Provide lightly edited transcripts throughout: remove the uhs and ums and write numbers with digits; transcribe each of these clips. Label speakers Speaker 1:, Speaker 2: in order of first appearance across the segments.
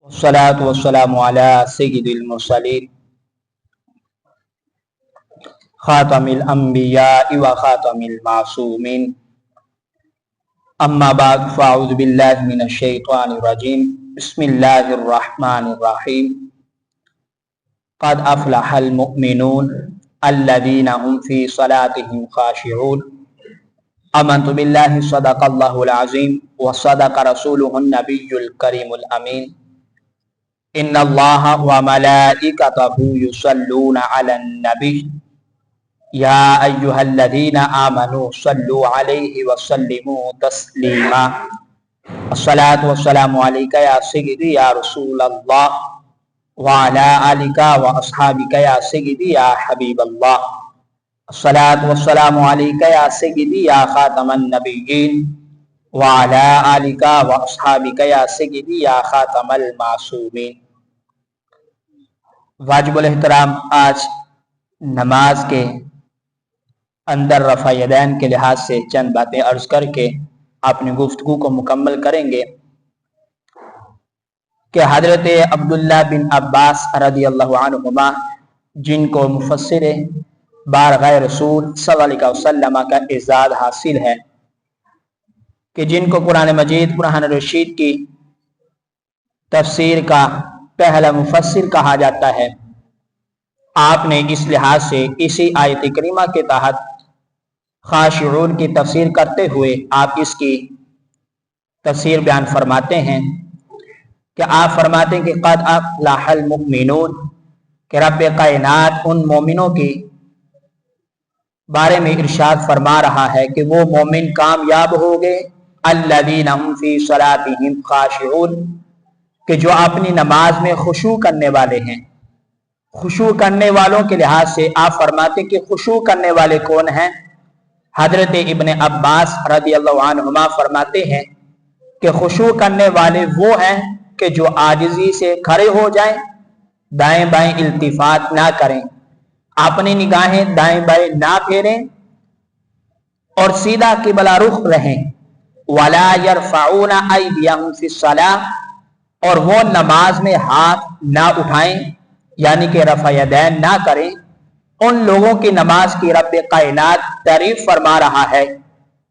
Speaker 1: والصلاة والسلام على سيد المرسلين خاتم الأنبياء وخاتم المعصومين أما بعد فأعوذ بالله من الشيطان الرجيم بسم الله الرحمن الرحيم قد أفلح المؤمنون الذين هم في صلاتهم خاشعون آمنت بالله صدق الله العظيم وصدق رسوله النبي الكريم الأمين ان اللہ وملائکتہ یصلون علی النبی یا ایہا الذین آمنوا صلوا علیہ وسلموا تسلیما الصلاۃ والسلام علیک یا سیدی یا رسول اللہ وعلی آلک واصحابک یا سیدی یا حبیب اللہ الصلاۃ والسلام علیک یا سیدی یا خاتم النبیین وعلی آلک واصحابک یا سیدی یا خاتم المعصومین۔ واجب الاحترام، آج نماز کے اندر رفع یدین کے لحاظ سے چند باتیں عرض کر کے اپنی گفتگو کو مکمل کریں گے کہ حضرت عبداللہ بن عباس رضی اللہ عنہما، جن کو مفسر بارگاہ رسول صلی اللہ علیہ وسلم کا اعزاز حاصل ہے، کہ جن کو قرآن مجید قرآن رشید کی تفسیر کا پہلا مفسر کہا جاتا ہے، آپ نے اس لحاظ سے اسی آیت کریمہ کے تحت خاشعون کی تفسیر کرتے ہوئے آپ اس کی تفسیر بیان فرماتے ہیں کہ آپ فرماتے ہیں کہ قد افلح المؤمنون، کہ رب کائنات ان مومنوں کی بارے میں ارشاد فرما رہا ہے کہ وہ مومن کامیاب ہو گئے، الذین هم فی صلاتهم خاشعون، کہ جو اپنی نماز میں خشوع کرنے والے ہیں۔ خشوع کرنے والوں کے لحاظ سے آپ فرماتے کہ خشوع کرنے والے کون ہیں؟ حضرت ابن عباس رضی اللہ عنہما فرماتے ہیں کہ خشوع کرنے والے وہ ہیں کہ جو عاجزی سے کھڑے ہو جائیں، دائیں بائیں التفات نہ کریں، اپنی نگاہیں دائیں بائیں نہ پھیریں اور سیدھا قبلہ رخ رہیں، وَلَا يَرْفَعُونَ أَيْدِيَهُمْ فِي الصَّلَاةِ، اور وہ نماز میں ہاتھ نہ اٹھائیں، یعنی کہ رفع یدین نہ کریں۔ ان لوگوں کی نماز کی رب کائنات تعریف فرما رہا ہے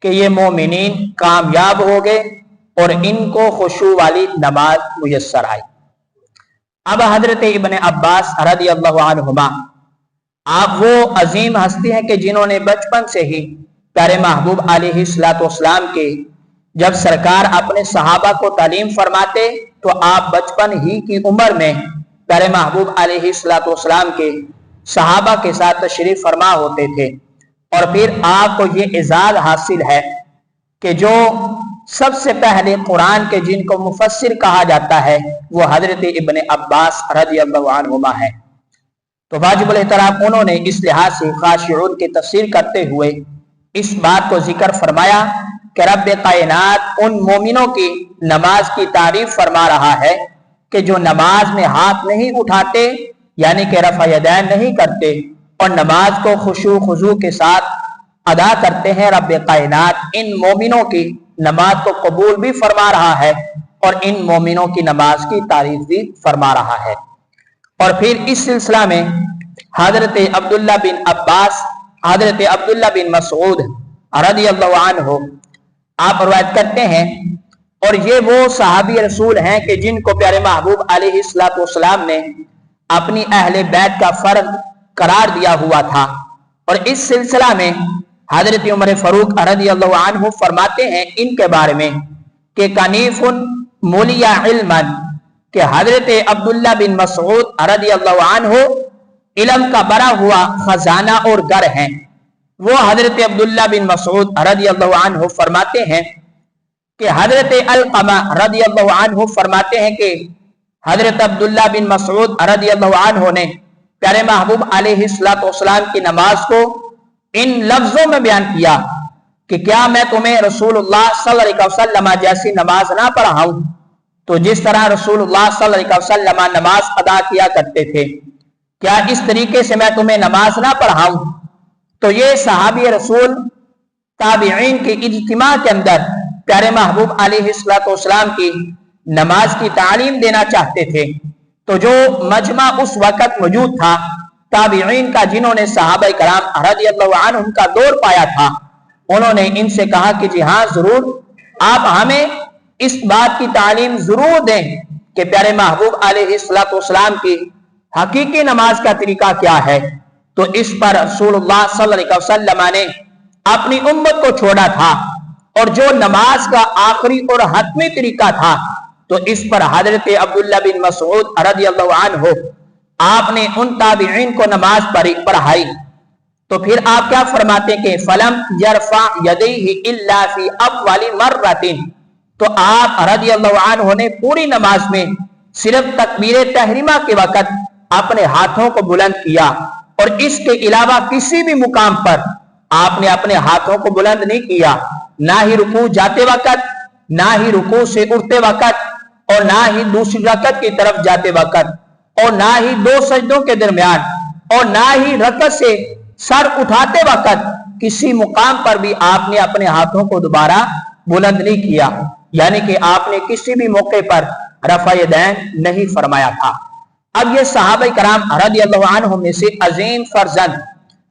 Speaker 1: کہ یہ مومنین کامیاب ہو گئے اور ان کو خشوع والی نماز میسر آئی۔ اب حضرت ابن عباس رضی اللہ عنہما، آپ وہ عظیم ہستی ہیں کہ جنہوں نے بچپن سے ہی پیارے محبوب علیہ الصلوۃ والسلام کے جب سرکار اپنے صحابہ کو تعلیم فرماتے تو آپ بچپن ہی کی عمر میں پیارے محبوب علیہ الصلوۃ والسلام کے صحابہ کے ساتھ تشریف فرما ہوتے تھے، اور پھر آپ کو یہ اعزاز حاصل ہے کہ جو سب سے پہلے قرآن کے جن کو مفسر کہا جاتا ہے وہ حضرت ابن عباس رضی اللہ عنہما ہے۔ تو واجب الاحترام انہوں نے اس لحاظ سے خاشعون کی تفسیر کرتے ہوئے اس بات کو ذکر فرمایا کہ رب کائنات ان مومنوں کی نماز کی تعریف فرما رہا ہے کہ جو نماز میں ہاتھ نہیں اٹھاتے، یعنی کہ رفع یدین نہیں کرتے، اور نماز کو خشوع خضوع کے ساتھ ادا کرتے ہیں۔ رب کائنات ان مومنوں کی نماز کو قبول بھی فرما رہا ہے اور ان مومنوں کی نماز کی تعریف بھی فرما رہا ہے۔ اور پھر اس سلسلہ میں حضرت عبداللہ بن عباس، حضرت عبداللہ بن مسعود رضی اللہ عنہ آپ روایت کرتے ہیں، اور یہ وہ صحابی رسول ہیں کہ جن کو پیارے محبوب علیہ الصلوۃ والسلام نے اپنی اہل بیت کا فرد قرار دیا ہوا تھا۔ اور اس سلسلہ میں حضرت عمر فاروق رضی اللہ عنہ فرماتے ہیں ان کے بارے میں کہ کنیف مولی علما، کہ حضرت عبداللہ بن مسعود رضی اللہ عنہ علم کا بڑا ہوا خزانہ اور گر ہیں۔ وہ حضرت عبداللہ بن مسعود رضی اللہ عنہ فرماتے ہیں کہ حضرت علقمہ رضی اللہ عنہ فرماتے ہیں کہ حضرت عبداللہ بن مسعود رضی اللہ عنہ نے پیارے محبوب علیہ الصلوۃ والسلام کی نماز کو ان لفظوں میں بیان کیا کہ کیا میں تمہیں رسول اللہ صلی اللہ علیہ وسلم جیسی نماز نہ پڑھاؤں؟ تو جس طرح رسول اللہ صلی اللہ علیہ وسلم نماز ادا کیا کرتے تھے، کیا اس طریقے سے میں تمہیں نماز نہ پڑھاؤں؟ تو یہ صحابی رسول تابعین کے اجتماع کے اندر پیارے محبوب علیہ الصلوۃ والسلام کی नमाज की तालीम देना चाहते थे, तो जो मजमा उस वक्त मौजूद था, ताबीईन का, जिन्होंने सहाबा कराम रज़ियल्लाहु अन्हुम का दौर पाया था, उन्होंने इनसे कहा कि जी हाँ, जरूर आप हमें इस बात की तालीम जरूर दें कि प्यारे महबूब अलैहिस्सलातु वस्सलाम की हकीकी नमाज का तरीका क्या है। तो इस पर रसूलुल्लाह सल्लल्लाहु अलैहि वसल्लम ने अपनी उम्मत को छोड़ा था, और जो नमाज का आखिरी और हतमी तरीका था, तो इस पर हजरत अब्दुल्लाह बिन मसऊद रज़ियल्लाहु अन्हु आपने उन ताबीईन को नमाज पढ़ाई। तो फिर आप क्या फरमाते कि फलम यरफा यदैहि इल्ला फी अव्वली मर्रतिन, तो आप रज़ियल्लाहु अन्हु ने पूरी नमाज में सिर्फ तकबीर तहरीमा के वक्त अपने हाथों को बुलंद किया, और इसके अलावा किसी भी मुकाम पर आपने अपने हाथों को बुलंद नहीं किया, ना ही रुकू जाते वक्त, ना ही रुकू से उठते वक्त, और ना ही दूसरी रकत की तरफ जाते वक्त, और ना ही दो सजदों के दरमियान, और ना ही रकत से सर उठाते वक्त किसी मुकाम पर भी आपने अपने हाथों को दोबारा बुलंद नहीं किया, यानी कि आपने किसी भी मौके पर रफ़ा यदैन नहीं फरमाया था। अब ये सहाबा कराम रज़ियल्लाहु अन्हुम में से अजीम फर्जंद,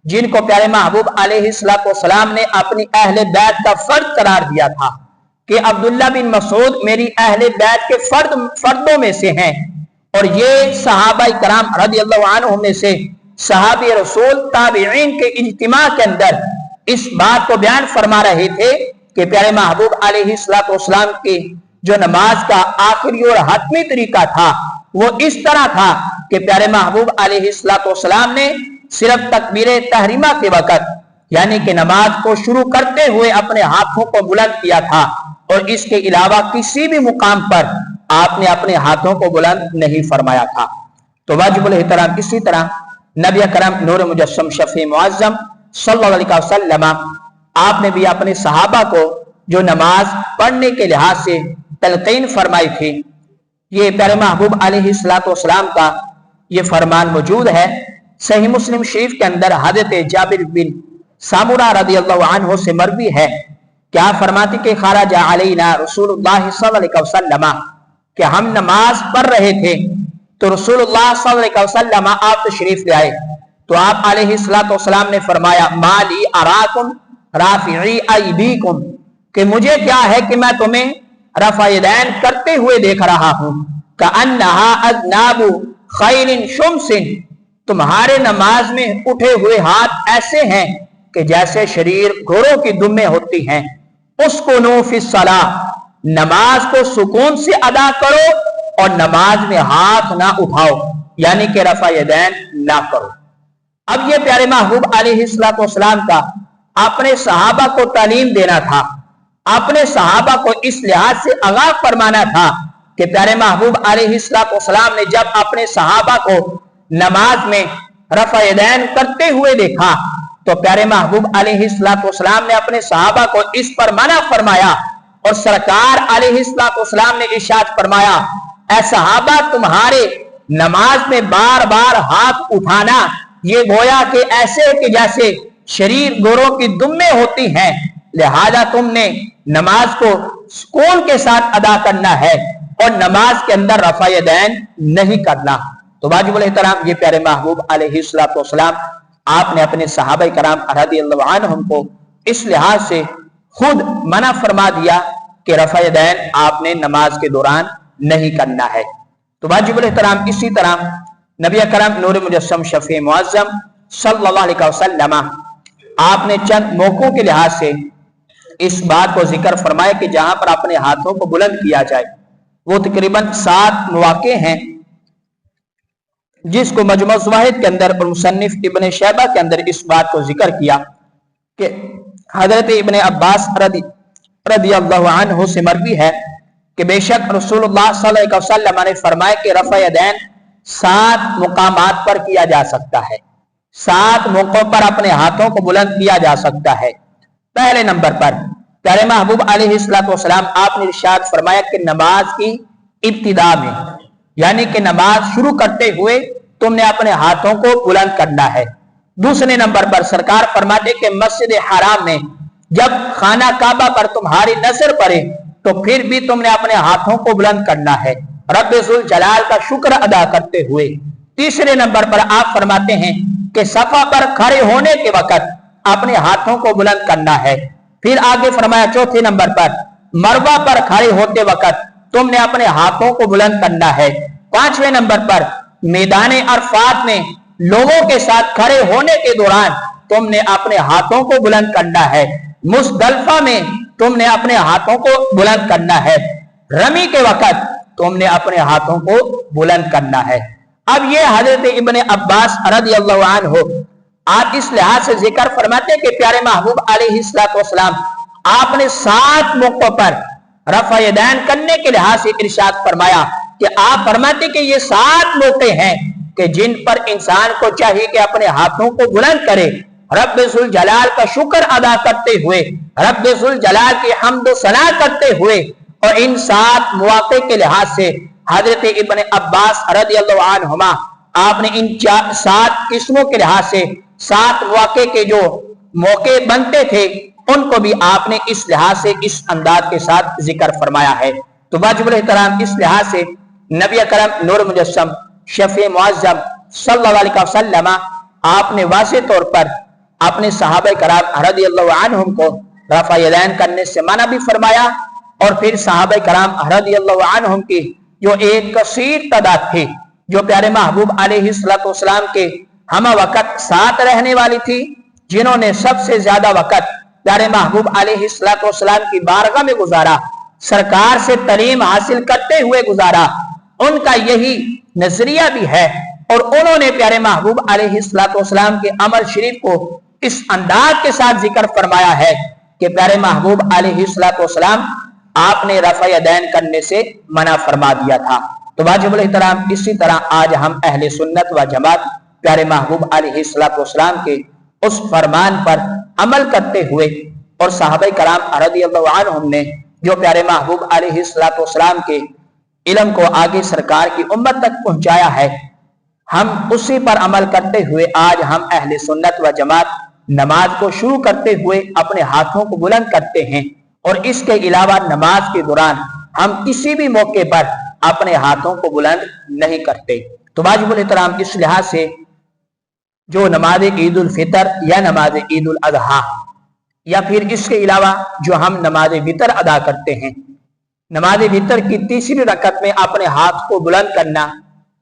Speaker 1: जिनको प्यारे महबूब अलैहिस्सलातु वस्सलाम ने अपनी अहले बैत का फर्द करार दिया था कि अब्दुल्ला बिन मसूद मेरी अहले बैत के फर्दों में से हैं, और ये सहाबा कराम रज़ियल्लाहु अन्हुम में से सहाबी रसूल ताबीईन के इज्तिमा के अंदर इस बात को बयान फरमा रहे थे कि प्यारे महबूब अलैहिस्सलातु वस्सलाम की जो नमाज का आखिरी और हतमी तरीका था, वो इस तरह था कि प्यारे महबूब अलैहिस्सलातु वस्सलाम ने सिर्फ तकबीर तहरीमा के वक्त, यानी कि नमाज को शुरू करते हुए अपने हाथों को बुलंद किया था, और इसके अलावा किसी भी मुकाम पर आपने अपने हाथों को बुलंद नहीं फरमाया था। तो वाजिबुल एहतराम, इसी तरह नबी करम नूर मुजस्सम शफी मुअज्जम सल्लल्लाहु अलैहि वसल्लम आपने भी अपने सहाबा को जो नमाज पढ़ने के लिहाज से तलकीन फरमाई थी, ये प्यारे महबूब अलैहिस्सलातु वस्सलाम का ये फरमान मौजूद है सही मुस्लिम शरीफ के अंदर। हजरत जाबिर बिन सामुरा रज़ियल्लाहु अन्हु से मरवी है, क्या फरमाती कि खराजा अलैना रसूलुल्लाह सल्लल्लाहु अलैहि वसल्लम, कि हम नमाज पढ़ रहे थे तो रसूलुल्लाह सल्लल्लाहु अलैहि वसल्लम आप तशरीफ ले आए, तो आप अलैहिस्सलातु वस्सलाम ने फरमाया माली अराकुम राफिई अयदीकुम, कि मुझे क्या है कि मैं तुम्हें रफ़ा यदैन करते हुए देख रहा हूं, कअन्नहा अज़नाबु खैरिन शुमसिन, तुम्हारे नमाज में उठे हुए हाथ ऐसे हैं कि जैसे शरीर घोड़ों की दुम्में होती हैं। उसकुनू फिस सलाह, नमाज को सुकून से अदा करो और नमाज में हाथ ना उठाओ, यानी कि रफ़ा यदैन ना करो। अब ये प्यारे महबूब अलैहिस्सलातु वस्सलाम का अपने सहाबा को तालीम देना था, अपने सहाबा को इस लिहाज से आगाह फरमाना था कि प्यारे महबूब अलैहिस्सलातु वस्सलाम ने जब अपने सहाबा को नमाज में रफ़ा यदैन करते हुए देखा, तो प्यारे महबूब अलैहिस्सलातु वस्सलाम ने अपने सहाबा को इस पर मना फरमाया, और सरकार अलैहिस्सलातु वस्सलाम ने इरशाद फरमाया, ऐ सहाबा, तुम्हारे नमाज में बार बार हाथ उठाना ये गोया कि ऐसे कि जैसे शरीर गोरों की दुम्में होती हैं, लिहाजा तुमने नमाज को सुकून के साथ अदा करना है और नमाज के अंदर रफ़ा यदैन नहीं करना। तो वाजिबुल एहतराम, ये प्यारे महबूब अलैहिस्सलातु वस्सलाम आपने अपने सहाबा कराम रज़ियल्लाहु अन्हुम को इस लिहाज से खुद मना फरमा दिया कि रफ़ा यदैन आपने नमाज के दौरान नहीं करना है। तो वाजिबुल एहतराम, इसी तरह नबी करम नूर मुजस्सम शफी मुअज्जम सल्लल्लाहु अलैहि वसल्लम आपने चंद मौकों के लिहाज से इस बात को जिक्र फरमाया कि जहां पर अपने हाथों को बुलंद किया जाए, वो तकरीबन 7 मौके हैं, जिसको मजमू ज़वाहिद के अंदर और मुसन्निफ इब्ने शैबा के अंदर इस बात को जिक्र किया कि हजरत इब्ने अब्बास रज़ियल्लाहु अन्हु से मरवी है कि बेशक रसूलुल्लाह सल्लल्लाहु अलैहि वसल्लम ने फरमाया कि रफ़ा यदैन 7 मुकामात पर किया जा सकता है, 7 मौकों पर अपने हाथों को बुलंद किया जा सकता है। पहले नंबर पर प्यारे महबूब अलैहिस्सलातु वस्सलाम आपने इरशाद फरमाया कि नमाज की इब्तिदा में, यानी कि नमाज शुरू करते हुए तुमने अपने हाथों को बुलंद करना है। दूसरे नंबर पर सरकार फरमाते कि मस्जिद हराम में जब खाना काबा पर तुम्हारी नजर पड़े तो फिर भी तुमने अपने हाथों को बुलंद करना है रब्बे जुल जलाल का शुक्र अदा करते हुए। तीसरे नंबर पर आप फरमाते हैं कि सफा पर खड़े होने के वक्त अपने हाथों को बुलंद करना है। फिर आगे फरमाया चौथे नंबर पर मरवा पर खड़े होते वक्त तुमने अपने हाथों को बुलंद करना है। पांचवें नंबर पर मैदान अरफात में लोगों के साथ खड़े होने के दौरान तुमने अपने हाथों को बुलंद करना है। मुज़दलिफा में तुमने अपने हाथों को बुलंद करना है। रमी के वक्त तुमने अपने हाथों को बुलंद करना है। अब ये हजरत इब्ने अब्बास रज़ियल्लाहु अन्हु आप इस लिहाज से जिक्र फरमाते कि प्यारे महबूब अलैहिस्सलातु वस्सलाम आपने 7 मौकों पर रफ़ा यदैन करने के लिहाज से इरशाद फरमाया कि आप फरमाते कि ये 7 मौके हैं कि जिन पर इंसान को चाहिए कि अपने हाथों को बुलंद करे, रब्बे जुल जलाल का शुक्र अदा करते हुए, रब्बे जुल जलाल की हम्द व सना करते हुए। और इन 7 मौके के लिहाज से हजरत इब्ने अब्बास रज़ियल्लाहु अन्हुमा आपने इन 7 किस्मों के लिहाज से 7 मौके के जो मौके बनते थे उनको भी आपने इस लिहाज से इस अंदाज के साथ जिक्र फरमाया है। तो वाजिबुल एहतराम इस लिहाज से नबी अकरम नूर मुजस्सम शफ़ी मुअज़्ज़म सल्लल्लाहु अलैहि वसल्लम आपने वाज़ेह तौर पर अपने सहाबा कराम रज़ियल्लाहु अन्हुम को रफ़ा यदैन करने से मना भी फरमाया। और फिर सहाबा कराम रज़ियल्लाहु अन्हुम की जो एक कसीर तादाद थी जो प्यारे महबूब अलैहिस्सलातु वस्सलाम के हम वक्त साथ रहने वाली थी, जिन्होंने सबसे ज्यादा वक्त प्यारे महबूब अलैहिस्सलातु वस्सलाम की बारगाह में गुजारा, सरकार से तालीम हासिल करते हुए गुजारा, उनका यही नजरिया भी है। और उन्होंने प्यारे महबूब अलैहिस्सलातु वस्सलाम के अमल शरीफ को इस अंदाज के साथ जिक्र फरमाया है कि प्यारे महबूब अलैहिस्सलातु वस्सलाम आपने रफ़ा यदैन करने से मना फरमा दिया था। तो वाजिबुल एहतराम इसी तरह आज हम अहले सुन्नत व जमात प्यारे महबूब अलैहिस्सलातु वस्सलाम के उस फरमान पर अमल करते हुए और सहाबा कराम रज़ियल्लाहु अन्हुम ने जो प्यारे महबूब अलैहिस्सलातु वस्सलाम के इल्म को आगे सरकार की उम्मत तक पहुंचाया है, हम उसी पर अमल करते हुए आज हम अहले सुन्नत व जमात नमाज को शुरू करते हुए अपने हाथों को बुलंद करते हैं। और इसके अलावा नमाज के दौरान हम किसी भी मौके पर अपने हाथों को बुलंद नहीं करते। तो वाजिबुल एहतराम इस लिहाज से जो नमाज ईद उल फितर या नमाज ईद उल अज़हा या फिर इसके अलावा जो हम नमाज वितर अदा करते हैं, नमाज वितर की तीसरी रकत में अपने हाथ को बुलंद करना,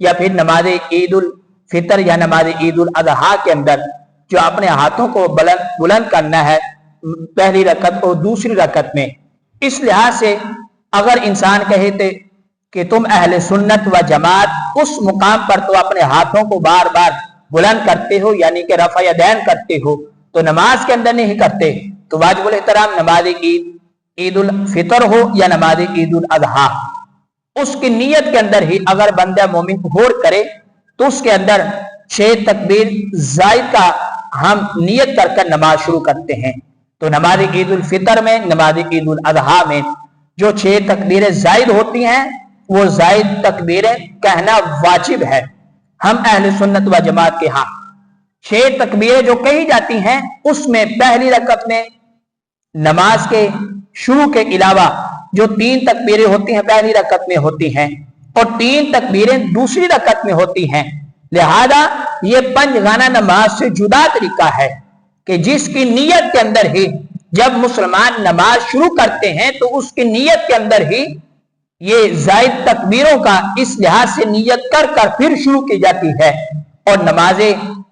Speaker 1: या फिर नमाज ईद उल फितर या नमाज ईद उल अज़हा के अंदर जो अपने हाथों को बुलंद करना है पहली रकत और दूसरी रकत में, इस लिहाज से अगर इंसान कहे कि तुम अहले सुन्नत व जमात उस मुकाम पर तो अपने हाथों को बार बार बुलंद करते हो यानी कि रफ़ा यदैन करते हो, तो नमाज के अंदर नहीं करते। तो वाजिबुल एहतराम नमाज ईद उल फितर हो या नमाज ईद उल अज़हा, उसकी नीयत के अंदर ही अगर बंदा मोमिन गौर करे तो उसके अंदर 6 तकबीर जायद का हम नियत कर नमाज शुरू करते हैं। तो नमाज ईद उल फितर में, नमाज ईद उल अज़हा में जो 6 तकबीरें जायद होती हैं वो जायद तकबीरें कहना वाजिब है। हम अहले सुन्नत व जमात के यहाँ 6 तकबीरें जो कही जाती हैं उसमें पहली रकत में नमाज के शुरू के अलावा जो 3 तकबीरें होती हैं पहली रकत में होती हैं और 3 तकबीरें दूसरी रकत में होती हैं। लिहाजा ये पंजगाना नमाज से जुदा तरीका है कि जिसकी नीयत के अंदर ही जब मुसलमान नमाज शुरू करते हैं तो उसकी नीयत के अंदर ही ये जायद तकबीरों का इस लिहाज से नीयत कर फिर शुरू की जाती है। और नमाज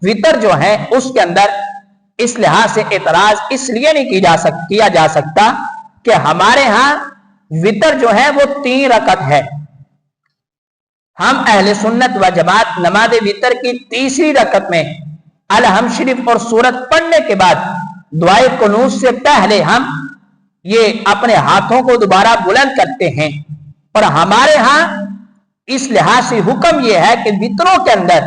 Speaker 1: वितर जो है उसके अंदर इस लिहाज से एतराज इसलिए नहीं किया जा सकता कि हमारे यहाँ वितर जो है वो 3 रकत है। हम अहले सुन्नत व जमात नमाज वितर की तीसरी रकत में अलहम शरीफ और सूरत पढ़ने के बाद दुआए कुनूत से पहले हम ये अपने हाथों को दोबारा बुलंद करते हैं। और हमारे यहाँ इस लिहाज से हुक्म यह है कि वितरों के अंदर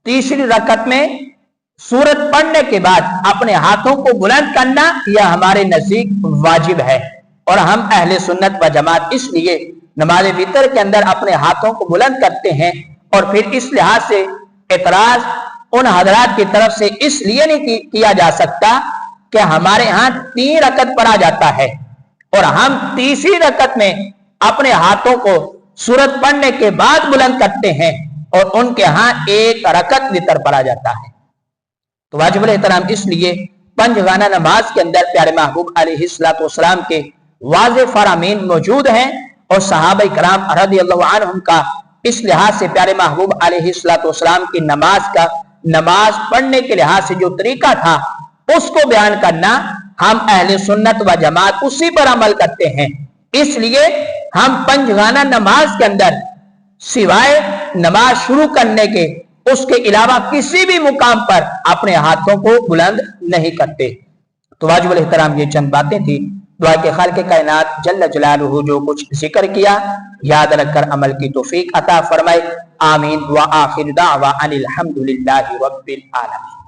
Speaker 1: तीसरी रकत में सूरत पढ़ने के बाद अपने हाथों को बुलंद करना यह हमारे नजदीक वाजिब है। और हम अहले सुन्नत व जमात इसलिए नमाज वितर के अंदर अपने हाथों को बुलंद करते हैं। और फिर इस लिहाज से एतराज उन हजरात की तरफ से इसलिए नहीं किया जा सकता कि हमारे यहाँ 3 रकत पढ़ा जाता है, اور ہم تیسری رکعت میں اپنے ہاتھوں کو سورت پڑھنے کے بعد بلند کرتے ہیں اور ان کے ہاں ایک رکعت وتر پڑھا جاتا ہے۔ تو واجب الاحترام اس لیے پنجگانہ نماز کے اندر پیارے محبوب علیہ السلام کے واضح فرامین موجود ہیں، اور صحابہ کرام رضی اللہ عنہم کا اس لحاظ سے پیارے محبوب علیہ السلام کی نماز پڑھنے کے لحاظ سے جو طریقہ تھا اس کو بیان کرنا، ہم اہل سنت و جماعت اسی پر عمل کرتے ہیں۔ اس لیے ہم پنجگانہ نماز کے اندر سوائے نماز شروع کرنے کے اس کے علاوہ کسی بھی مقام پر اپنے ہاتھوں کو بلند نہیں کرتے۔ تو واجب الاحترام یہ چند باتیں تھی۔ دعا کے خالق کائنات جل جلالہ جو کچھ ذکر کیا یاد رکھ کر عمل کی توفیق عطا فرمائے، آمین۔ وآخر دعوانا الحمدللہ رب العالمین۔